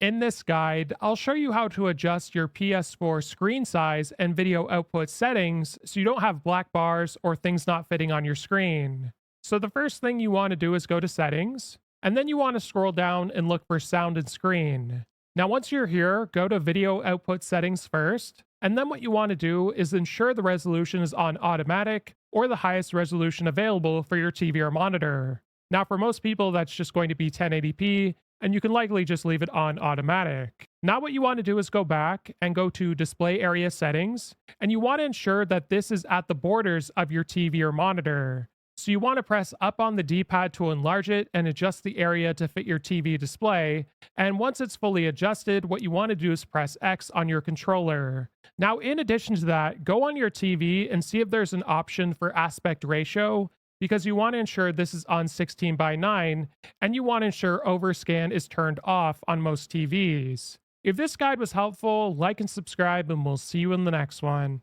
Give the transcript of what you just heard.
In this guide, I'll show you how to adjust your PS4 screen size and video output settings so you don't have black bars or things not fitting on your screen. So, the first thing you want to do is go to Settings, and then you want to scroll down and look for Sound and Screen. Now, once you're here, go to Video Output Settings first, and then what you want to do is ensure the resolution is on automatic or the highest resolution available for your TV or monitor. Now, for most people, that's just going to be 1080p, and you can likely just leave it on automatic. Now, what you want to do is go back and go to Display Area Settings, and you want to ensure that this is at the borders of your TV or monitor. So you want to press up on the D-pad to enlarge it and adjust the area to fit your TV display. And once it's fully adjusted, what you want to do is press X on your controller. Now, in addition to that, go on your TV and see if there's an option for aspect ratio, because you want to ensure this is on 16:9, and you want to ensure overscan is turned off on most TVs. If this guide was helpful, like and subscribe, and we'll see you in the next one.